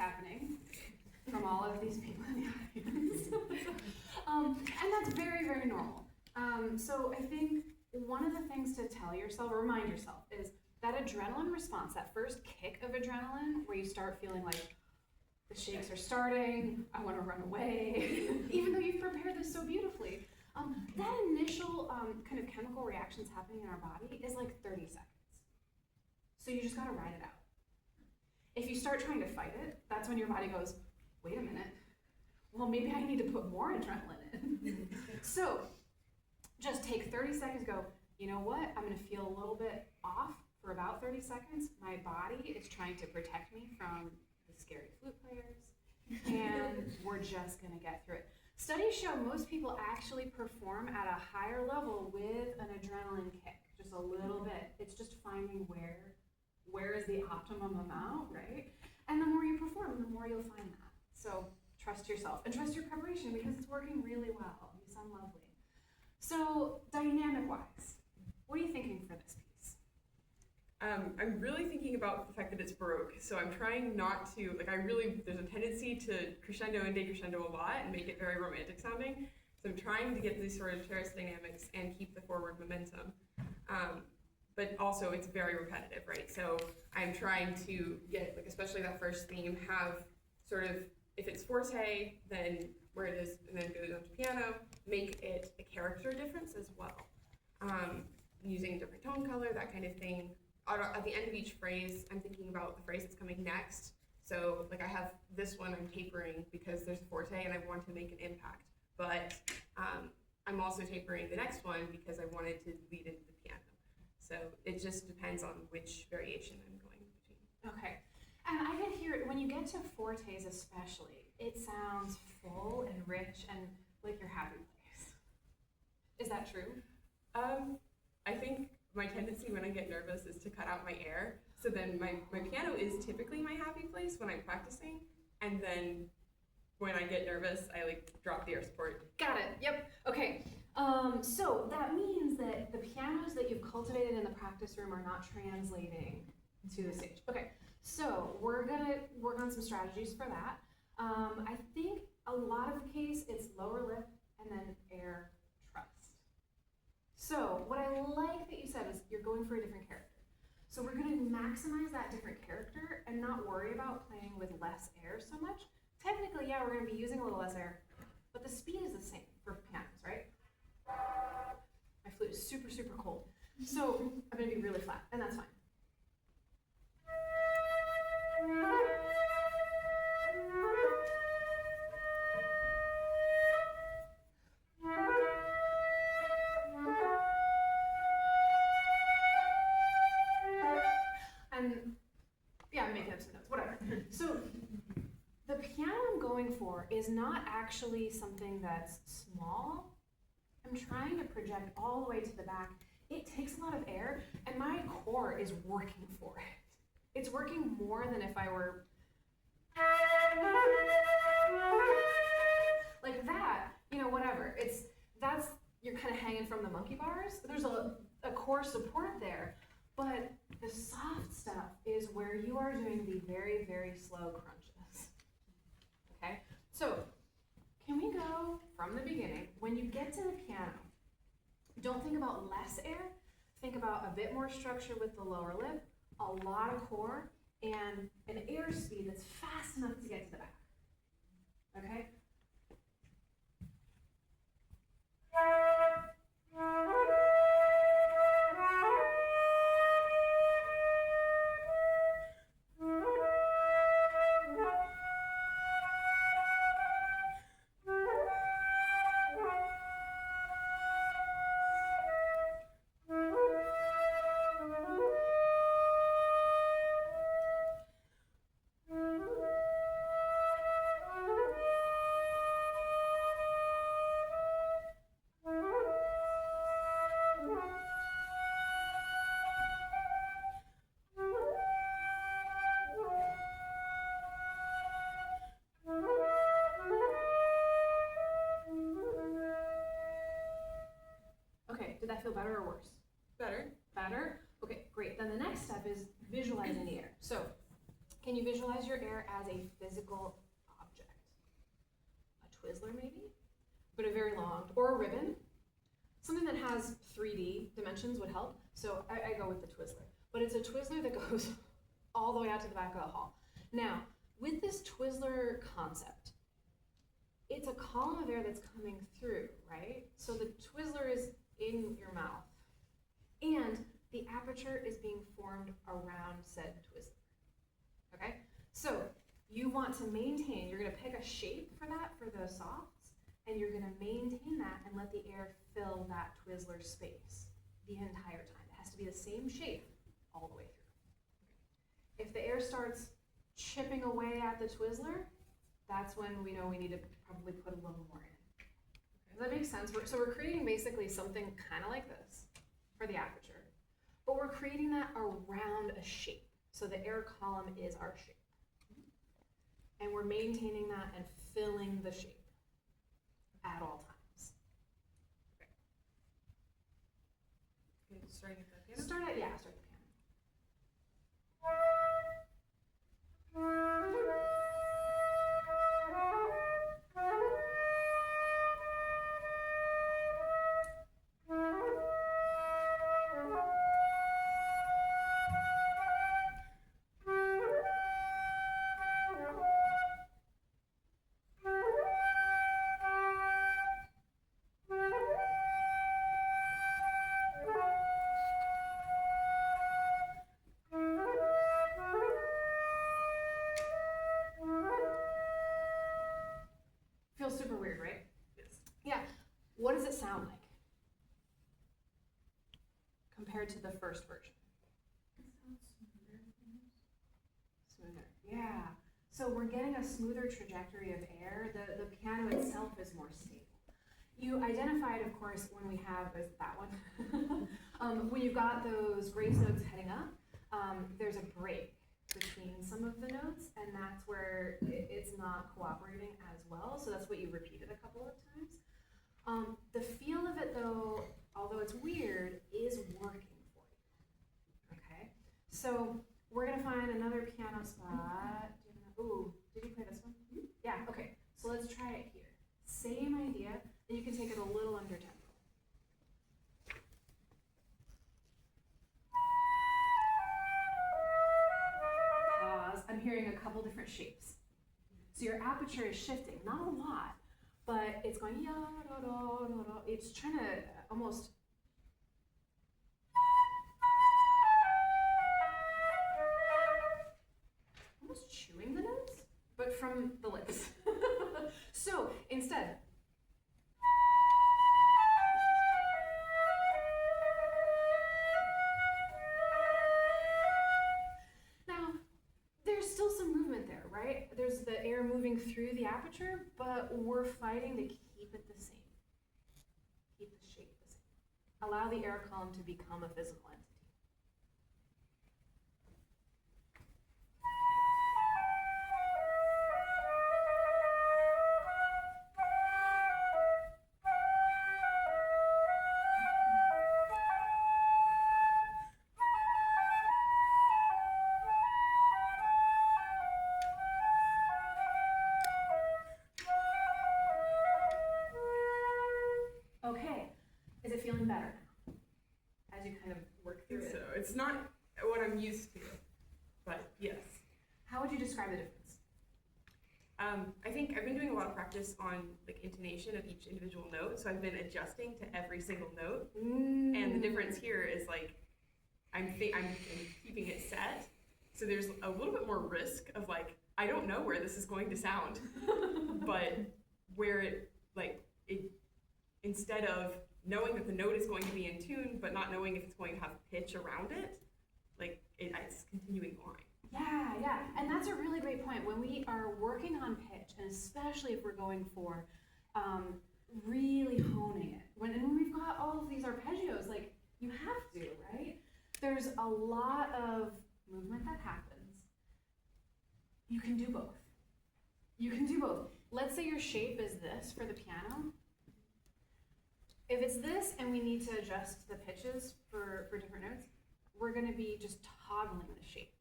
happening from all of these people in the audience. And that's very, very normal. So I think one of the things to tell yourself, or remind yourself, is that adrenaline response, that first kick of adrenaline, where you start feeling like the shakes are starting, I want to run away, even though you've prepared this so beautifully. That initial kind of chemical reactions happening in our body is like 30 seconds. So you just got to ride it out. If you start trying to fight it, that's when your body goes, wait a minute, well, maybe I need to put more adrenaline in. So just take 30 seconds, go, you know what, I'm going to feel a little bit off for about 30 seconds. My body is trying to protect me from the scary flute players, and we're just going to get through it. Studies show most people actually perform at a higher level with an adrenaline kick, just a little bit. It's just finding where is the optimum amount, right? And the more you perform, the more you'll find that. So trust yourself and trust your preparation because it's working really well. You sound lovely. So dynamic-wise, what are you thinking for this piece? I'm really thinking about the fact that it's Baroque, so I'm trying not to, there's a tendency to crescendo and decrescendo a lot and make it very romantic sounding. So I'm trying to get these sort of terrace dynamics and keep the forward momentum. But also it's very repetitive, right? So I'm trying to get, especially that first theme, have sort of, if it's forte, then where it is, and then it goes on to piano, make it a character difference as well. Using different tone color, that kind of thing. At the end of each phrase, I'm thinking about the phrase that's coming next. So I have this one I'm tapering because there's a forte and I want to make an impact. But I'm also tapering the next one because I wanted to lead into the piano. So it just depends on which variation I'm going between. Okay. And I can hear it, when you get to fortes especially, it sounds full and rich and like your happy place. Is that true? I think my tendency when I get nervous is to cut out my air. So then my piano is typically my happy place when I'm practicing. And then when I get nervous, I drop the air support. Got it. Yep. Okay. So that means that the pianos that you've cultivated in the practice room are not translating to the stage. Okay. So we're gonna work on some strategies for that. I think a lot of the case it's lower lip and then air trust. So what I like that you said is you're going for a different character. So we're gonna maximize that different character and not worry about playing with less air so much. Technically, yeah, we're gonna be using a little less air, but the speed is the same for pianos, right? My flute is super, super cold. So I'm gonna be really flat, and that's fine. And yeah, I'm making up some notes, whatever. So the piano I'm going for is not actually something that's small. I'm trying to project all the way to the back. It takes a lot of air, and my core is working for it. It's working more than if I were like that, whatever. You're kind of hanging from the monkey bars. There's a core support there, but the soft stuff is where you are doing the very, very slow crunches. Okay? So, can we go from the beginning? When you get to the piano, don't think about less air. Think about a bit more structure with the lower lip, a lot of core, and an air speed that's fast enough to get to the back. Okay? Did that feel better or worse? Better. Better? Okay, great. Then the next step is visualizing the air. So, can you visualize your air as a physical object. A Twizzler maybe, but a very long, or a ribbon. Something that has 3D dimensions would help, so I go with the Twizzler. But it's a Twizzler that goes all the way out to the back of the hall. Now, with this Twizzler concept, it's a column of air that's coming through, right? So the Twizzler is in your mouth, and the aperture is being formed around said Twizzler, okay? So you want to maintain, you're gonna pick a shape for that, for the softs, and you're gonna maintain that and let the air fill that Twizzler space the entire time. It has to be the same shape all the way through. If the air starts chipping away at the Twizzler, that's when we know we need to probably put a little more in. Does that make sense? So we're creating basically something kind of like this for the aperture, but we're creating that around a shape. So the air column is our shape. And we're maintaining that and filling the shape at all times. Okay, starting at the piano? Start at the piano. Feels super weird, right? Yes. Yeah. What does it sound like compared to the first version? It sounds smoother. Smoother. Yeah. So we're getting a smoother trajectory of air. The piano itself is more stable. You identified, of course, when we have that one, when you've got those grace notes heading up, there's a break between some of the notes, and that's where it's not cooperating as well. So that's what you repeated a couple of times. The feel of it, though, although it's weird, is working for you. Okay. So we're gonna find another piano spot. Ooh, did you play this one? Yeah. Okay. So let's try it here. Same idea, and you can take it a little under tempo. I'm hearing a couple different shapes. So your aperture is shifting, not a lot, but it's going ya da da da da. It's trying to almost chewing the notes, but from the lips. So instead, there's still some movement there, right? There's the air moving through the aperture, but we're fighting to keep it the same. Keep the shape the same. Allow the air column to become a physical entity. Feeling better now as you kind of work through it? So it's not what I'm used to, but yes. How would you describe the difference? I think I've been doing a lot of practice on like intonation of each individual note, so I've been adjusting to every single note. And the difference here is like I'm keeping it set, so there's a little bit more risk of like I don't know where this is going to sound, but where it instead of knowing that the note is going to be in tune, but not knowing if it's going to have pitch around it, it's continuing on. Yeah, and that's a really great point. When we are working on pitch, and especially if we're going for really honing it, when we've got all of these arpeggios, like you have to, right? There's a lot of movement that happens. You can do both. Let's say your shape is this for the piano. If it's this and we need to adjust the pitches for different notes, we're going to be just toggling the shape.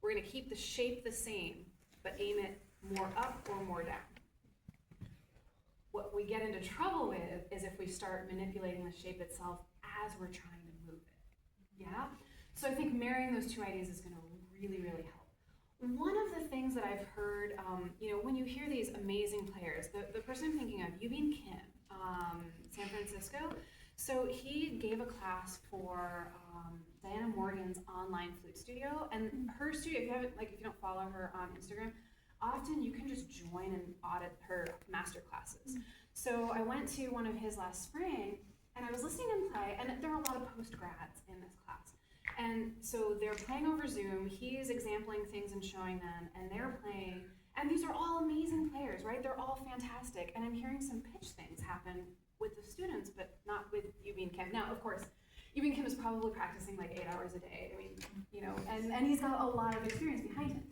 We're going to keep the shape the same, but aim it more up or more down. What we get into trouble with is if we start manipulating the shape itself as we're trying to move it. Yeah? So I think marrying those two ideas is going to really, really help. One of the things that I've heard, when you hear these amazing players, the person I'm thinking of, Yubin Kim, San Francisco. So he gave a class for Diana Morgan's online flute studio, and her studio, if you don't follow her on Instagram, often you can just join and audit her master classes. So I went to one of his last spring, and I was listening to him play, and there are a lot of post-grads in this class. And so they're playing over Zoom, he's exampling things and showing them, and they're playing, and these are all amazing players, right? They're all fantastic, and I'm hearing some pitch things happen with the students, but not with Yubin Kim. Now, of course, Yubin Kim is probably practicing like 8 hours a day. I mean, and he's got a lot of experience behind him.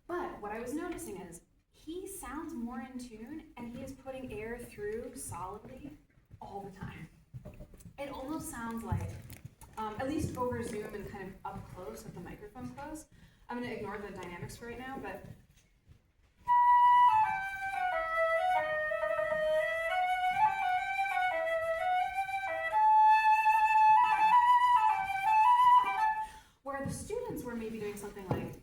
But what I was noticing is he sounds more in tune, and he is putting air through solidly all the time. It almost sounds like, at least over Zoom and kind of up close with the microphone close. I'm going to ignore the dynamics for right now, but where the students were maybe doing something like,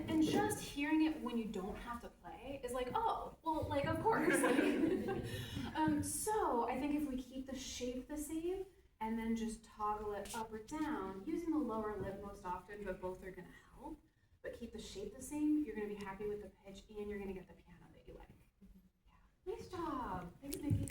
and just hearing it when you don't have to play is like, oh, well, like, of course. So I think if we keep the shape the same and then just toggle it up or down, using the lower lip most often, but both are going to help, but keep the shape the same, you're going to be happy with the pitch and you're going to get the piano that you like. Yeah. Nice job. Thanks, Nikki.